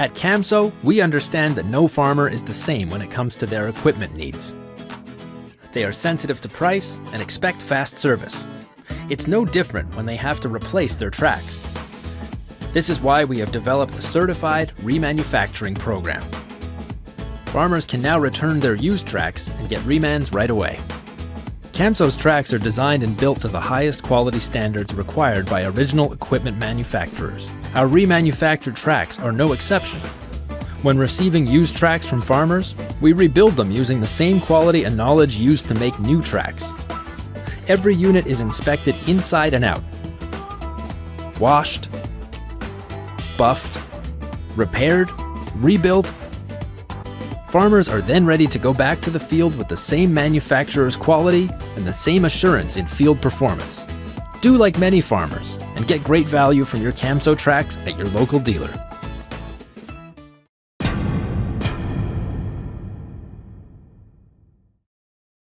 At Camso, we understand that no farmer is the same when it comes to their equipment needs. They are sensitive to price and expect fast service. It's no different when they have to replace their tracks. This is why we have developed a certified remanufacturing program. Farmers can now return their used tracks and get remans right away. Camso's tracks are designed and built to the highest quality standards required by original equipment manufacturers. Our remanufactured tracks are no exception. When receiving used tracks from farmers, we rebuild them using the same quality and knowledge used to make new tracks. Every unit is inspected inside and out, washed, buffed, repaired, rebuilt. Farmers are then ready to go back to the field with the same manufacturer's quality and the same assurance in field performance. Do like many farmers and get great value from your Camso tracks at your local dealer.